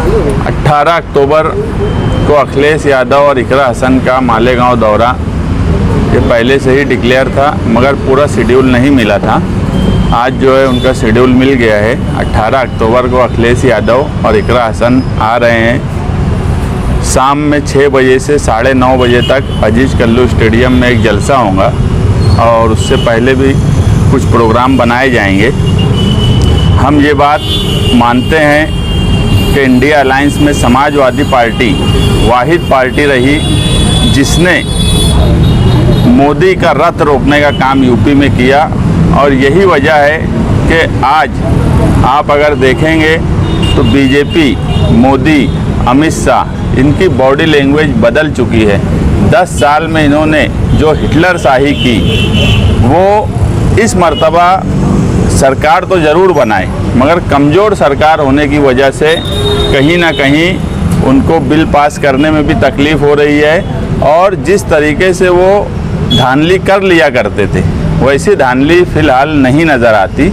18 अक्टूबर को अखिलेश यादव और इकरा हसन का मालेगांव दौरा ये पहले से ही डिक्लेयर था, मगर पूरा शेड्यूल नहीं मिला था। आज जो है उनका शेड्यूल मिल गया है। 18 अक्टूबर को अखिलेश यादव और इकरा हसन आ रहे हैं। शाम में 6 बजे से 9:30 बजे तक अजीज कल्लू स्टेडियम में एक जलसा होगा और उससे पहले भी कुछ प्रोग्राम बनाए जाएंगे। हम ये बात मानते हैं कि इंडिया अलायंस में समाजवादी पार्टी वाहिद पार्टी रही जिसने मोदी का रथ रोकने का काम यूपी में किया, और यही वजह है कि आज आप अगर देखेंगे तो बीजेपी, मोदी, अमित शाह, इनकी बॉडी लैंग्वेज बदल चुकी है। 10 साल में इन्होंने जो हिटलर शाही की वो इस मर्तबा सरकार तो ज़रूर बनाए, मगर कमज़ोर सरकार होने की वजह से कहीं ना कहीं उनको बिल पास करने में भी तकलीफ़ हो रही है, और जिस तरीके से वो धांधली कर लिया करते थे वैसी धांधली फ़िलहाल नहीं नज़र आती।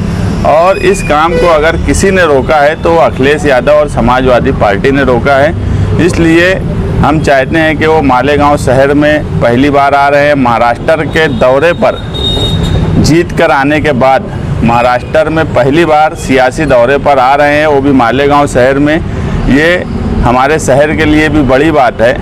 और इस काम को अगर किसी ने रोका है तो अखिलेश यादव और समाजवादी पार्टी ने रोका है। इसलिए हम चाहते हैं कि वो मालेगांव शहर में पहली बार आ रहे हैं। महाराष्ट्र के दौरे पर जीत कर आने के बाद महाराष्ट्र में पहली बार सियासी दौरे पर आ रहे हैं, वो भी मालेगांव शहर में। ये हमारे शहर के लिए भी बड़ी बात है,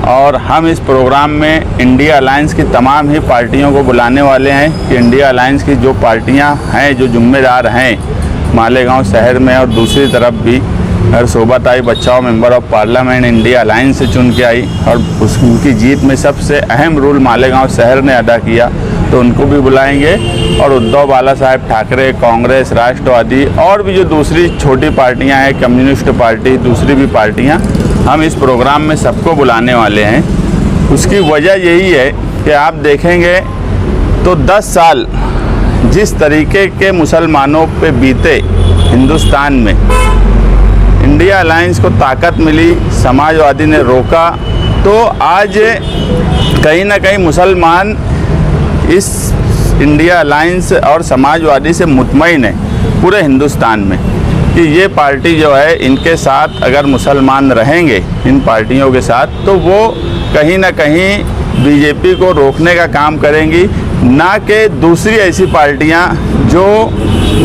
और हम इस प्रोग्राम में इंडिया अलायंस की तमाम ही पार्टियों को बुलाने वाले हैं कि इंडिया अलायंस की जो पार्टियां हैं, जो जिम्मेदार हैं मालेगांव शहर में, और दूसरी तरफ भी अगर सोबत आई बच्चाओं member of parliament India alliance से चुन के आई और उनकी जीत में सबसे अहम रोल मालेगांव शहर ने अदा किया, तो उनको भी बुलाएंगे। और उद्धव बाला साहेब ठाकरे, कांग्रेस, राष्ट्रवादी और भी जो दूसरी छोटी पार्टियां हैं, कम्युनिस्ट पार्टी, दूसरी भी पार्टियां, हम इस प्रोग्राम में सबको बुलाने वाले हैं। उसकी वजह यही है कि आप देखेंगे तो 10 साल जिस तरीके के मुसलमानों पे बीते हिंदुस्तान में, इंडिया अलायंस को ताकत मिली, समाजवादी ने रोका, तो आज कहीं ना कहीं मुसलमान इस इंडिया अलायंस और समाजवादी से मुतमईन है पूरे हिंदुस्तान में कि ये पार्टी जो है इनके साथ अगर मुसलमान रहेंगे, इन पार्टियों के साथ, तो वो कहीं ना कहीं बीजेपी को रोकने का काम करेंगी, ना कि दूसरी ऐसी पार्टियां जो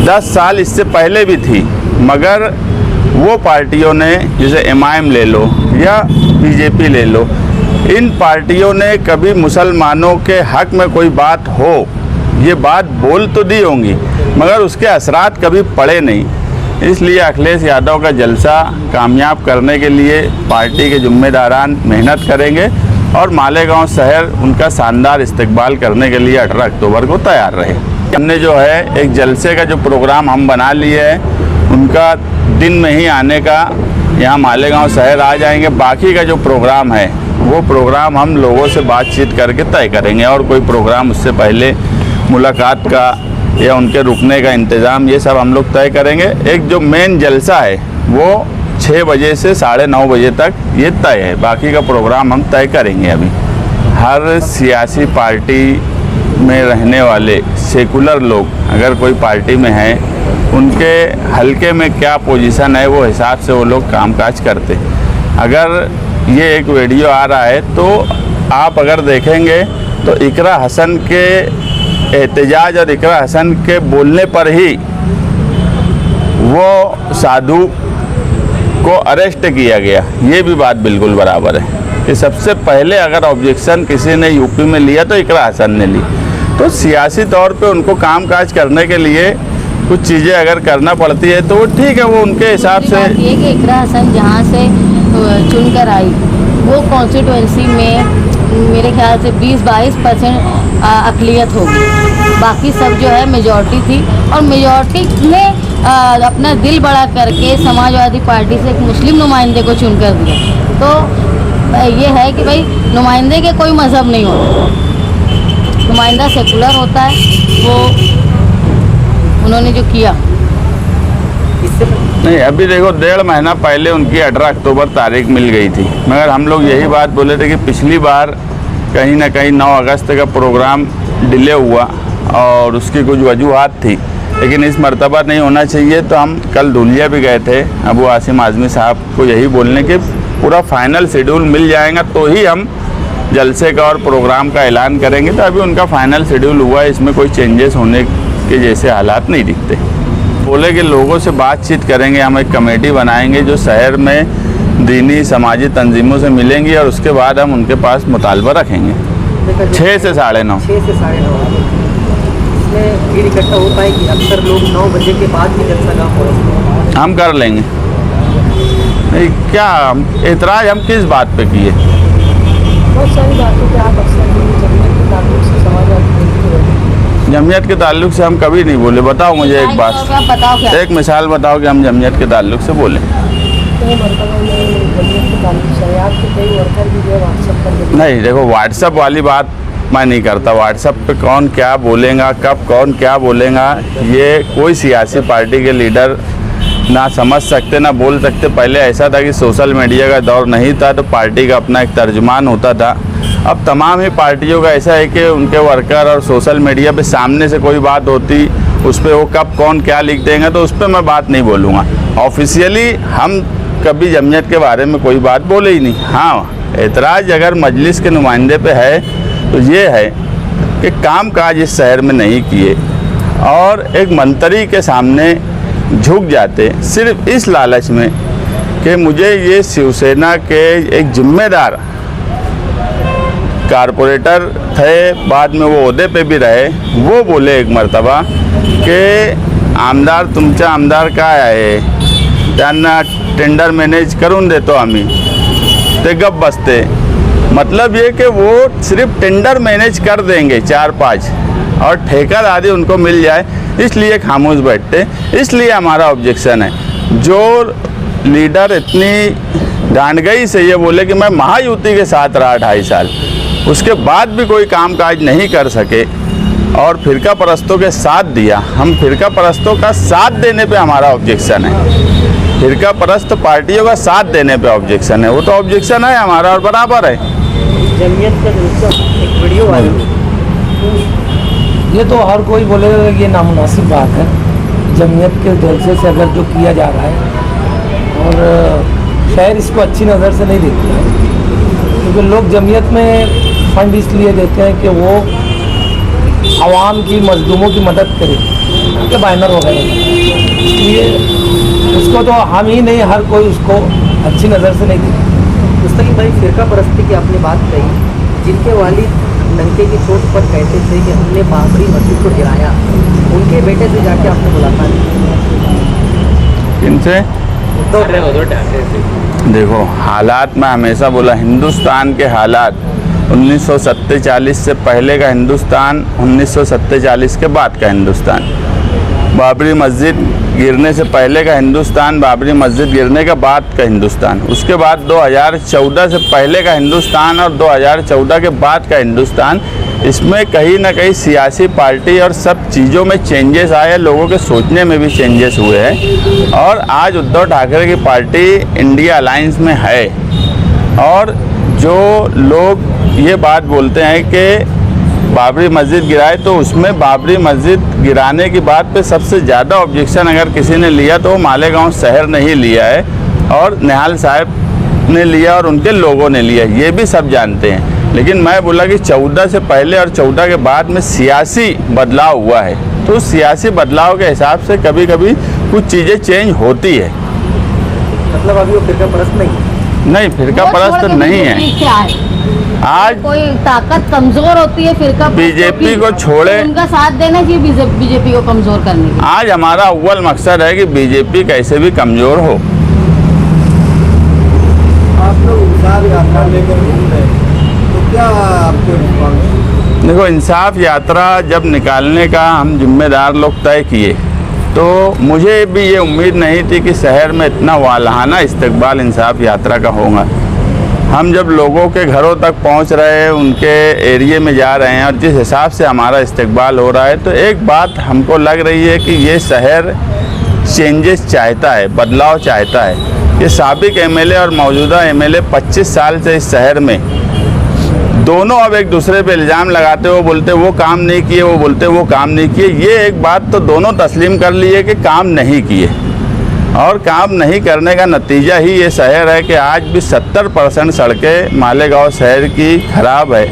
10 साल इससे पहले भी थी, मगर वो पार्टियों ने, जैसे एमआईएम ले लो या बीजेपी ले लो, इन पार्टियों ने कभी मुसलमानों के हक में कोई बात हो, ये बात बोल तो दी होंगी, मगर उसके असरात कभी पड़े नहीं। इसलिए अखिलेश यादव का जलसा कामयाब करने के लिए पार्टी के जिम्मेदारान मेहनत करेंगे, और मालेगांव शहर उनका शानदार इस्तकबाल करने के लिए 18 अक्टूबर को तैयार रहे। हमने जो है एक जलसे का जो प्रोग्राम हम बना लिए है, उनका दिन में ही आने का, यहाँ मालेगांव शहर आ जाएंगे। बाकी का जो प्रोग्राम है वो प्रोग्राम हम लोगों से बातचीत करके तय करेंगे, और कोई प्रोग्राम उससे पहले मुलाकात का या उनके रुकने का इंतज़ाम ये सब हम लोग तय करेंगे। एक जो मेन जलसा है वो 6 बजे से 9:30 बजे तक ये तय है, बाकी का प्रोग्राम हम तय करेंगे। अभी हर सियासी पार्टी में रहने वाले सेकुलर लोग अगर कोई पार्टी में हैं, उनके हल्के में क्या पोजीशन है वो हिसाब से वो लोग कामकाज करते। अगर ये एक वीडियो आ रहा है तो आप अगर देखेंगे तो इकरा हसन के एहतजाज और इकरा हसन के बोलने पर ही वो साधु को अरेस्ट किया गया, ये भी बात बिल्कुल बराबर है कि सबसे पहले अगर ऑब्जेक्शन किसी ने यूपी में लिया तो इकरा हसन ने ली। तो सियासी तौर पे उनको कामकाज करने के लिए कुछ चीज़ें अगर करना पड़ती है तो वो ठीक है, वो उनके हिसाब से। ये कि इकरा हसन जहाँ से चुनकर आई वो कॉन्स्टिट्यूएंसी में मेरे ख्याल से 20-22% अक़लियत होगी, बाकी सब जो है मेजॉरिटी थी, और मेजॉरिटी ने अपना दिल बड़ा करके समाजवादी पार्टी से एक मुस्लिम नुमाइंदे को चुनकर दिया। तो ये है कि भाई नुमाइंदे के कोई मज़हब नहीं होता, नुमाइंदा सेकुलर होता है। वो उन्होंने जो किया नहीं, अभी देखो 1.5 महीना पहले उनकी 18 अक्टूबर तारीख मिल गई थी, मगर हम लोग यही बात बोले थे कि पिछली बार कहीं ना कहीं 9 अगस्त का प्रोग्राम डिले हुआ और उसकी कुछ वजूहात थी, लेकिन इस मर्तबा नहीं होना चाहिए। तो हम कल धुलिया भी गए थे अबू आसिम आज़मी साहब को यही बोलने के पूरा फाइनल शेड्यूल मिल जाएगा तो ही हम जलसे का और प्रोग्राम का ऐलान करेंगे। तो अभी उनका फाइनल शेड्यूल हुआ है, इसमें कोई चेंजेस होने के जैसे हालात नहीं दिखते। बोले कि लोगों से बातचीत करेंगे, हम एक कमेटी बनाएंगे जो शहर में दीनी समाजी तंजीमों से मिलेंगी और उसके बाद हम उनके पास मुतालबा रखेंगे। 6 से 9:30 इसमें भीड़ इकट्ठा हो पाएगी। अक्सर लोग 9 बजे के बाद भी जलसा का पहुँचते हम कर लेंगे। नहीं क्या एतराज़ हम किस बात पे किए? बहुत सारी बातों पे आप अक्सर जमीयत के ताल्लुक से समाज जमीयत के ताल्लुक से हम कभी नहीं बोले। बताओ मुझे एक बात, बताओ क्या? एक मिसाल बताओ कि हम जमीयत के ताल्लुक से बोले। नहीं देखो, व्हाट्सएप वाली बात मैं नहीं करता। व्हाट्सएप पे कौन क्या बोलेगा, कब कौन क्या बोलेगा, ये कोई सियासी पार्टी के लीडर ना समझ सकते ना बोल सकते। पहले ऐसा था कि सोशल मीडिया का दौर नहीं था तो पार्टी का अपना एक तर्जुमान होता था। अब तमाम ही पार्टियों का ऐसा है कि उनके वर्कर और सोशल मीडिया पे सामने से कोई बात होती, उस पर वो कब कौन क्या लिख देंगे, तो उस पर मैं बात नहीं बोलूँगा। ऑफिशियली हम कभी जमीयत के बारे में कोई बात बोले ही नहीं। हाँ, एतराज़ अगर मजलिस के नुमाइंदे पे है तो ये है कि काम काज इस शहर में नहीं किए और एक मंत्री के सामने झुक जाते सिर्फ इस लालच में कि मुझे ये शिवसेना के एक जिम्मेदार कारपोरेटर थे, बाद में वो ओहदे पे भी रहे, वो बोले एक मर्तबा कि आमदार तुमचा आमदार काय आहे, त्यांना टेंडर मैनेज करून देतो आम्ही, ते गप बसते। मतलब ये कि वो सिर्फ टेंडर मैनेज कर देंगे 4-5 और ठेकेदारी उनको मिल जाए, इसलिए खामोश बैठते। इसलिए हमारा ऑब्जेक्शन है। जो लीडर इतनी डांडगई से ये बोले कि मैं महायुति के साथ रहा 2.5 साल, उसके बाद भी कोई काम काज नहीं कर सके और फिरका परस्तों के साथ दिया, हम फिरका परस्तों का साथ देने पे हमारा ऑब्जेक्शन है। फिरका परस्त पार्टियों का साथ देने पे ऑब्जेक्शन है, वो तो ऑब्जेक्शन है हमारा और बराबर है। जमीयत का एक वीडियो वायरल, ये तो हर कोई बोलेगा कि ये नामुनासिब बात है। जमीयत के जलसे से अगर जो किया जा रहा है और शहर इसको अच्छी नज़र से नहीं देखता है, क्योंकि लोग जमीयत में फंड इसलिए देते हैं कि वो आवाम की मजलूमों की मदद करे, उनके बैनर वगैरह, इसलिए उसको तो हम ही नहीं हर कोई उसको अच्छी नज़र से नहीं देखता। मुस्तकिम भाई, फिरका परस्ती की आपने बात कही, जिनके वालिद डंके की चोट पर कहते थे कि हमने बाबरी मस्जिद को गिराया, उनके बेटे से जाके आपने मुलाकात की? इनसे देखो, हालात मैं हमेशा बोला, हिंदुस्तान के हालात 1947 से पहले का हिंदुस्तान, 1947 के बाद का हिंदुस्तान, बाबरी मस्जिद गिरने से पहले का हिंदुस्तान, बाबरी मस्जिद गिरने के बाद का हिंदुस्तान, उसके बाद 2014 से पहले का हिंदुस्तान और 2014 के बाद का हिंदुस्तान। इसमें कहीं ना कहीं सियासी पार्टी और सब चीज़ों में चेंजेस आए, लोगों के सोचने में भी चेंजेस हुए हैं और आज उद्धव ठाकरे की पार्टी इंडिया अलायंस में है। और जो लोग ये बात बोलते हैं कि बाबरी मस्जिद गिराए, तो उसमें बाबरी मस्जिद गिराने की बात पे सबसे ज़्यादा ऑब्जेक्शन अगर किसी ने लिया तो मालेगांव शहर ने ही लिया है और निहाल साहब ने लिया और उनके लोगों ने लिया, ये भी सब जानते हैं। लेकिन मैं बोला कि 14 से पहले और 14 के बाद में सियासी बदलाव हुआ है, तो सियासी बदलाव के हिसाब से कभी कभी कुछ चीज़ें चेंज होती है। मतलब अभी वो फिरका परस्त नहीं, फिरका परस्त नहीं है। आज कोई ताकत कमजोर होती है फिरका बीजेपी को छोड़े, उनका साथ देना चाहिए बीजेपी को कमजोर करने के। आज हमारा अव्वल मकसद है कि बीजेपी कैसे भी कमजोर हो। आप लोग इंसाफ यात्रा लेकर घूम रहे हैं, तो क्या आपको रिस्पॉन्स? देखो, इंसाफ यात्रा जब निकालने का हम जिम्मेदार लोग तय किए तो मुझे भी ये उम्मीद नहीं थी कि शहर में इतना वालहाना इस्तकबाल इंसाफ यात्रा का होगा। हम जब लोगों के घरों तक पहुंच रहे हैं, उनके एरिए में जा रहे हैं और जिस हिसाब से हमारा इस्तकबाल हो रहा है, तो एक बात हमको लग रही है कि ये शहर चेंजेस चाहता है, बदलाव चाहता है। ये साबिक एमएलए और मौजूदा एमएलए 25 साल से इस शहर में दोनों अब एक दूसरे पे इल्ज़ाम लगाते, वो बोलते वो काम नहीं किए, वो बोलते वो काम नहीं किए। ये एक बात तो दोनों तस्लीम कर लिए कि काम नहीं किए, और काम नहीं करने का नतीजा ही ये शहर है कि आज भी 70% सड़कें मालेगांव शहर की ख़राब है,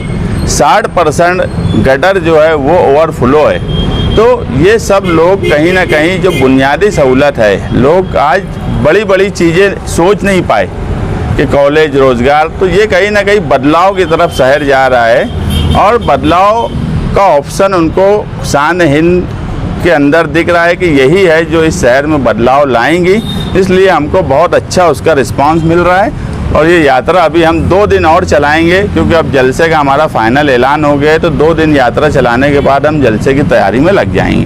60% गटर जो है वो ओवरफ्लो है। तो ये सब लोग कहीं ना कहीं जो बुनियादी सहूलत है, लोग आज बड़ी बड़ी चीज़ें सोच नहीं पाए कि कॉलेज, रोज़गार, तो ये कहीं ना कहीं बदलाव की तरफ शहर जा रहा है, और बदलाव का ऑप्शन उनको शान हिंद के अंदर दिख रहा है कि यही है जो इस शहर में बदलाव लाएंगी। इसलिए हमको बहुत अच्छा उसका रिस्पांस मिल रहा है, और ये यात्रा अभी हम 2 दिन और चलाएंगे, क्योंकि अब जलसे का हमारा फाइनल ऐलान हो गया है। तो 2 दिन यात्रा चलाने के बाद हम जलसे की तैयारी में लग जाएंगे।